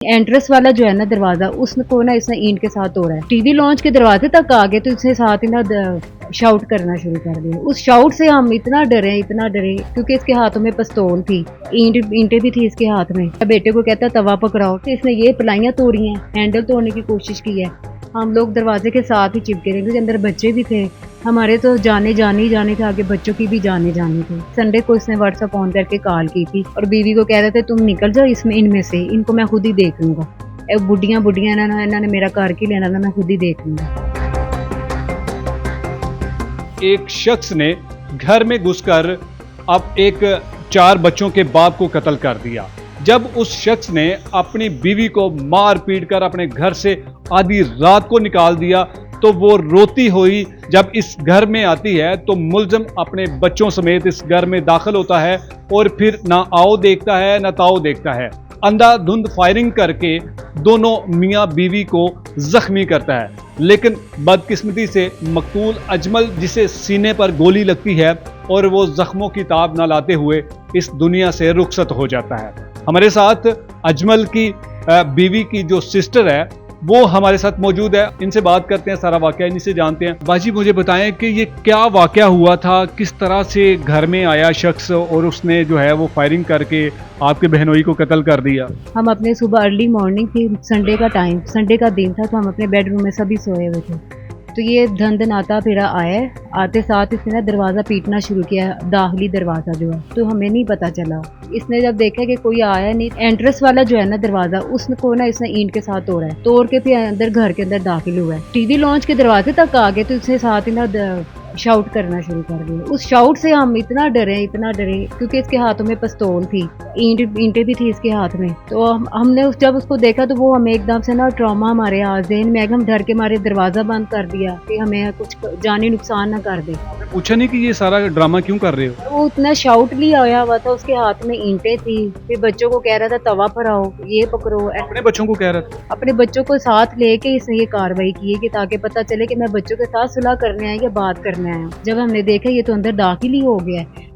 Entrance वाला जो है ना दरवाजा, उसको ना इसने ईंट के साथ तोड़ा है। टीवी लॉन्च के दरवाजे तक आ गए तो इसने साथ ही ना शाउट करना शुरू कर दिया। उस शाउट से हम इतना डरे क्योंकि इसके हाथों में पिस्तौल थी, ईंटें भी थी इसके हाथ में। बेटे को कहता तवा पकड़ाओ, तो इसने ये पलाइयां तोड़ी हैं, हैंडल तोड़ने की कोशिश की है। हम लोग दरवाजे के साथ ही चिपके रहे क्योंकि अंदर बच्चे भी थे। हमारे तो जाने थे, आगे बच्चों की भी जाने थी। संडे को इसने व्हाट्सएप ऑन करके कॉल की थी और बीवी को कह रहे थे तुम निकल जाओ इनमें से, इनको मैं खुद ही देख लूंगा। बुढ़ियां इन्होंने मेरा घर की लेना था, मैं खुद ही देख लूंगा। एक शख्स ने घर में घुसकर अब एक 4 बच्चों के बाप को कत्ल कर दिया। जब उस शख्स ने अपनी बीवी को मार पीट कर अपने घर से आधी रात को निकाल दिया तो वो रोती हुई जब इस घर में आती है तो मुलजिम अपने बच्चों समेत इस घर में दाखिल होता है और फिर ना आओ देखता है ना ताओ देखता है। अंधाधुंध फायरिंग करके दोनों मियां बीवी को जख्मी करता है। लेकिन बदकिस्मती से मकतूल अजमल, जिसे सीने पर गोली लगती है और वो जख्मों की ताब न लाते हुए इस दुनिया से रुखसत हो जाता है। हमारे साथ अजमल की बीवी की जो सिस्टर है वो हमारे साथ मौजूद है। इनसे बात करते हैं, सारा वाकया इन्हीं से जानते हैं। बाजी, मुझे बताएं कि ये क्या वाकया हुआ था, किस तरह से घर में आया शख्स और उसने जो है वो फायरिंग करके आपके बहनोई को कत्ल कर दिया। हम अपने सुबह अर्ली मॉर्निंग थी, संडे का दिन था, तो हम अपने बेडरूम में सभी सोए हुए थे। तो ये धंधनाता फिरा आया, आते साथ इसने ना दरवाज़ा पीटना शुरू किया, दाखिली दरवाज़ा जो है। तो हमें नहीं पता चला। इसने जब देखा कि कोई आया नहीं, एंट्रेंस वाला जो है ना दरवाज़ा, उसको ना इसने ईंट के साथ तोड़ा है, तोड़ के फिर अंदर घर के अंदर दाखिल हुआ है। टीवी लॉन्च के दरवाजे तक आ गए तो इसने साथ ही ना शाउट करना शुरू कर दिया। उस शाउट से हम इतना डरे क्योंकि इसके हाथों में पिस्तौल थी, ईंटें भी थी इसके हाथ में। तो हमने जब उसको देखा तो वो हमें एकदम से ना ट्रॉमा हमारे ज़हन में, हम डर के मारे दरवाज़ा बंद कर दिया कि हमें कुछ जानी नुकसान ना कर दे। पूछा नहीं कि ये सारा ड्रामा क्यों कर रहे हो? वो इतना शाउट लिया हुआ था, उसके हाथ में ईंटें थी, फिर बच्चों को कह रहा था तवा पर आओ, ये पकड़ो। अपने बच्चों को कह रहा था? अपने बच्चों को साथ लेके इसने ये कार्रवाई की है कि ताकि पता चले कि मैं बच्चों के साथ सुलह करने आया या बात करने आया। जब हमने देखा ये तो अंदर दाखिल ही हो गया है,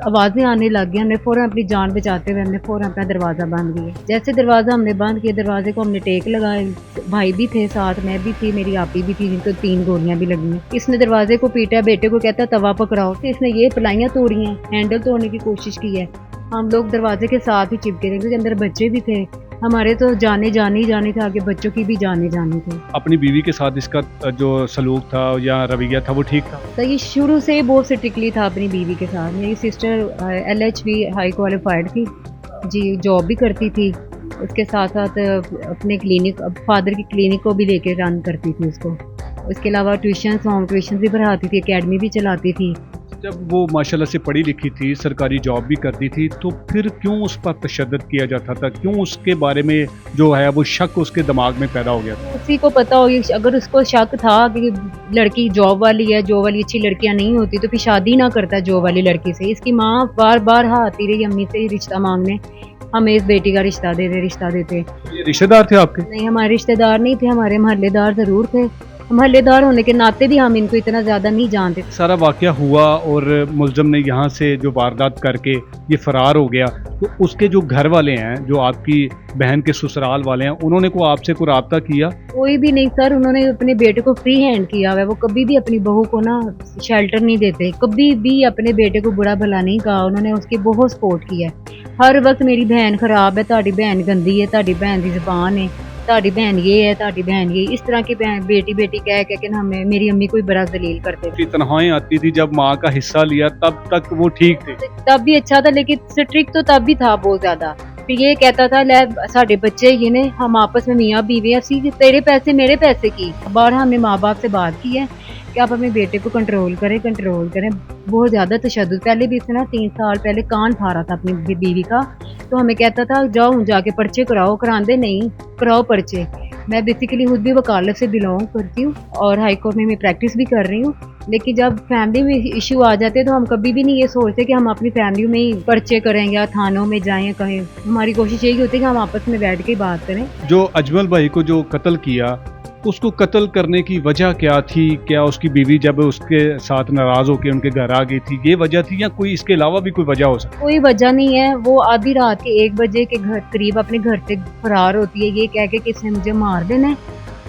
आवाजें आने लग गई, हमने फौरन अपनी जान बचाते हुए हमने फौरन अपना दरवाजा बंद किया। जैसे दरवाजा हमने बंद किया, दरवाजे को हमने टेक लगाए। भाई भी थे साथ, मैं भी थी, मेरी आपी भी थी, जिनको 3 गोलियां भी लगी हैं। इसने दरवाजे को पीटा, बेटे को कहता तवा पकड़ाओ, तो इसने ये पलाइयां तोड़ी हैं, हैंडल तोड़ने की कोशिश की है। हम लोग दरवाजे के साथ ही चिपके रहे क्योंकि अंदर बच्चे भी थे। हमारे तो जाने थे, आगे बच्चों की भी जाने थी। अपनी बीवी के साथ इसका जो सलूक था या रवैया था वो ठीक था? तो ये शुरू से बहुत स्ट्रिक्टली था अपनी बीवी के साथ। मेरी सिस्टर LHV हाई क्वालिफाइड थी जी, जॉब भी करती थी, उसके साथ साथ अपने क्लिनिक, फादर की क्लिनिक को भी लेके रन करती थी उसको। उसके अलावा होम ट्यूशन भी पढ़ाती थी, एकेडमी भी चलाती थी। जब वो माशाल्लाह से पढ़ी लिखी थी, सरकारी जॉब भी करती थी, तो फिर क्यों उस पर तशद्दुद किया जाता था? क्यों उसके बारे में जो है वो शक उसके दिमाग में पैदा हो गया था? उसी को पता होगी, अगर उसको शक था कि लड़की जॉब वाली है, जॉब वाली अच्छी लड़कियां नहीं होती तो फिर शादी ना करता जॉब वाली लड़की से। इसकी माँ बार बार आती रही अम्मी से रिश्ता मांगने, हमें इस बेटी का रिश्ता देते। ये रिश्तेदार थे आपके? नहीं, हमारे रिश्तेदार नहीं थे, हमारे मोहल्लेदार जरूर थे। मोहल्लेदार होने के नाते भी हम इनको इतना ज्यादा नहीं जानते। सारा वाकया हुआ और मुलजिम ने यहाँ से जो वारदात करके ये फरार हो गया, तो उसके जो घर वाले हैं, जो आपकी बहन के ससुराल वाले हैं, उन्होंने को आपसे कोई राब्ता किया? कोई भी नहीं सर, उन्होंने अपने बेटे को फ्री हैंड किया हुआ है। वो कभी भी अपनी बहू को ना शेल्टर नहीं देते, कभी भी अपने बेटे को बुरा भला नहीं कहा। उन्होंने उसकी बहुत सपोर्ट किया है। हर वक्त मेरी बहन खराब है, ताड़ी बहन गंदी है, ताड़ी बहन की जुबान है, ताड़ी बहन ये है, ताड़ी बहन ये, इस तरह की बेटी कह के हमें मेरी अम्मी को भी बड़ा जलील करते थे। तनहाई आती थी जब माँ का हिस्सा लिया, तब तक वो ठीक थे? तब भी अच्छा था, लेकिन स्ट्रिक्ट तो तब भी था बहुत ज्यादा। फिर ये कहता था ले साढ़े बच्चे ये ने, हम आपस में मियाँ बीवी हैं, तेरे पैसे मेरे पैसे की। बार हमने माँ बाप से बात की है कि आप अपने बेटे को कंट्रोल करें। बहुत ज्यादा तशद्दुद, पहले भी इसने ना 3 साल पहले कान फाड़ा था अपनी बीवी का। तो हमें कहता था जाओ जाके पर्चे कराओ नहीं, कराओ पर्चे। मैं बेसिकली खुद भी वकालत से बिलोंग करती हूँ और हाई कोर्ट में मैं प्रैक्टिस भी कर रही हूँ। लेकिन जब फैमिली में इशू आ जाते हैं तो हम कभी भी नहीं ये सोचते कि हम अपनी फैमिली में ही पर्चे करें या थानों में जाएं कहीं। हमारी कोशिश यही होती है कि हम आपस में बैठ के बात करें। जो अजमल भाई को जो कत्ल किया, उसको कत्ल करने की वजह क्या थी? क्या उसकी बीवी जब उसके साथ नाराज होकर उनके घर आ गई थी, ये वजह थी, या कोई इसके अलावा भी कोई वजह हो सकती? कोई वजह नहीं है। वो आधी रात के 1 बजे के घर करीब अपने घर से फरार होती है, ये कह के कि इसने मुझे मार देना है।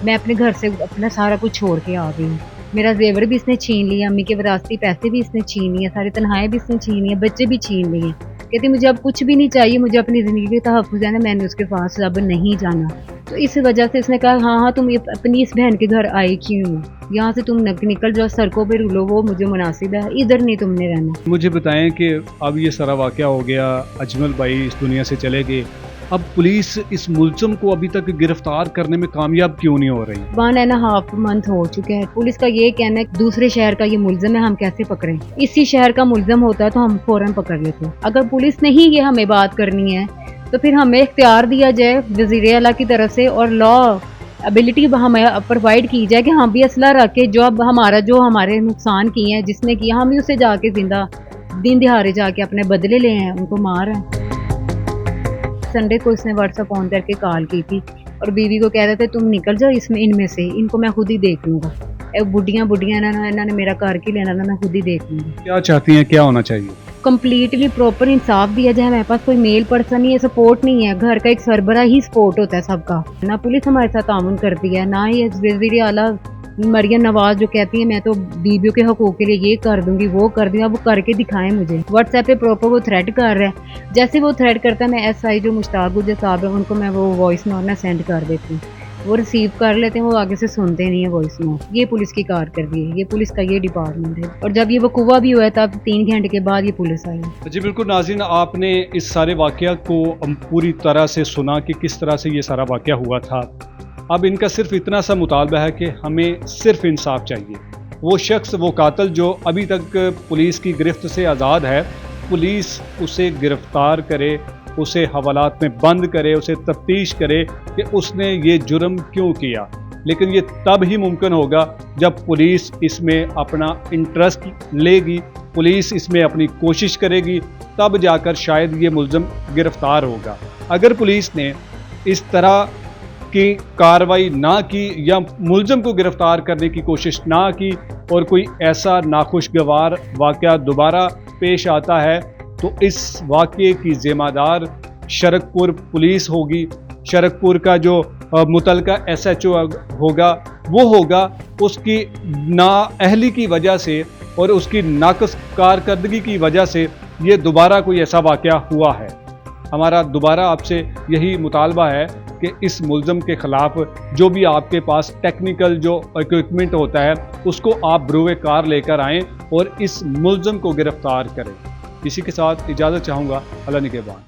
मैं अपने घर से अपना सारा कुछ छोड़ के आ गई हूँ। मेरा जेवर भी इसने छीन लिया, अम्मी के विरासती पैसे भी इसने छीन लिए, सारी तनख्वाहें भी इसने छीन ली, बच्चे भी छीन लिए। कहती मुझे अब कुछ भी नहीं चाहिए, मुझे अपनी ज़िंदगी के तहफ़्फ़ुज़ है ना, मैंने उसके पास अब नहीं जाना। तो इस वजह से इसने कहा हाँ हाँ तुम ये अपनी इस बहन के घर आई क्यों, यहाँ से तुम निकल जाओ, सड़कों पे रुलो, वो मुझे मुनासिब है, इधर नहीं तुमने रहना। मुझे बताएं कि अब ये सारा वाक़या हो गया, अजमल भाई इस दुनिया से चले गए, अब पुलिस इस मुलज़िम को अभी तक गिरफ्तार करने में कामयाब क्यों नहीं हो रही? 1.5 मंथ हो चुके हैं। पुलिस का ये कहना है कि दूसरे शहर का ये मुलज़िम है, हम कैसे पकड़ें? इसी शहर का मुलज़िम होता है तो हम फौरन पकड़ लेते। अगर पुलिस ने ही ये हमें बात करनी है तो फिर हमें इख्तियार दिया जाए वज़ीर आला की तरफ से, और लॉ एबिलिटी हमें प्रोवाइड की जाए कि हम भी असला रख के जो अब हमारे नुकसान किए हैं, जिसने किया, हम ही उसे जाके जिंदा दिन दिहाड़े जाके अपने बदले ले हैं, उनको मार हैं। संडे को इसने व्हाट्सएप ऑन करके कॉल की थी और बीवी को कह रहे थे तुम निकल जाओ इनमें से, इनको मैं खुद ही देख लूँगा। बुढ़ियाँ इन्होंने मेरा कर के लेना ना, मैं खुद ही देख लूँगी। क्या चाहती हैं, क्या होना चाहिए? कम्प्लीटली प्रॉपर इंसाफ दिया जाए। हमारे पास कोई मेल पर्सन नहीं है, सपोर्ट नहीं है, घर का एक सरबरा ही सपोर्ट होता है सबका। ना पुलिस हमारे साथ तामुन करती है, ना ही वज़ीर आला मरियम नवाज जो कहती है मैं तो बीवियों के हकूक़ के लिए ये कर दूंगी, वो कर दूंगी, अब वो करके दिखाएं मुझे। व्हाट्सएप पे प्रॉपर वो थ्रेट कर रहा है, जैसे वो थ्रेट करता है मैं SI जो मुश्ताक गुजर साहब है उनको मैं वो वॉइस नोट ना सेंड कर देती हूँ, वो रिसीव कर लेते हैं, वो आगे से सुनते नहीं है वॉइस नोट। ये पुलिस की कारकर्दगी है, ये पुलिस का ये डिपार्टमेंट है। और जब ये वकूवा भी हुआ है तब 3 घंटे के बाद ये पुलिस आई। जी बिल्कुल नाज़रीन, आपने इस सारे वाक़या को पूरी तरह से सुना कि किस तरह से ये सारा वाक़या हुआ था। अब इनका सिर्फ इतना सा मुतालबा है कि हमें सिर्फ इंसाफ चाहिए। वो शख्स, वो कातिल जो अभी तक पुलिस की गिरफ्त से आज़ाद है, पुलिस उसे गिरफ्तार करे, उसे हवालात में बंद करे, उसे तफ्तीश करे कि उसने ये जुर्म क्यों किया। लेकिन ये तब ही मुमकिन होगा जब पुलिस इसमें अपना इंटरेस्ट लेगी, पुलिस इसमें अपनी कोशिश करेगी, तब जाकर शायद ये मुलज़िम गिरफ्तार होगा। अगर पुलिस ने इस तरह की कार्रवाई ना की या मुलज़िम को गिरफ्तार करने की कोशिश ना की और कोई ऐसा नाखुशगवार वाक़या दोबारा पेश आता है तो इस वाक़ये की ज़िम्मेदार शरकपुर पुलिस होगी। शरकपुर का जो मुतलका SHO होगा वो होगा, उसकी नाअहली की वजह से और उसकी नाक़िस कारकर्दगी की वजह से ये दोबारा कोई ऐसा वाक़या हुआ है। हमारा दोबारा आपसे यही मुतालबा है कि इस मुलज़िम के ख़िलाफ़ जो भी आपके पास टेक्निकल जो इक्विपमेंट होता है उसको आप बरूए कार लेकर आएँ और इस मुलज़िम को गिरफ़्तार करें। इसी के साथ इजाज़त चाहूँगा। अल्लाह निगहबान।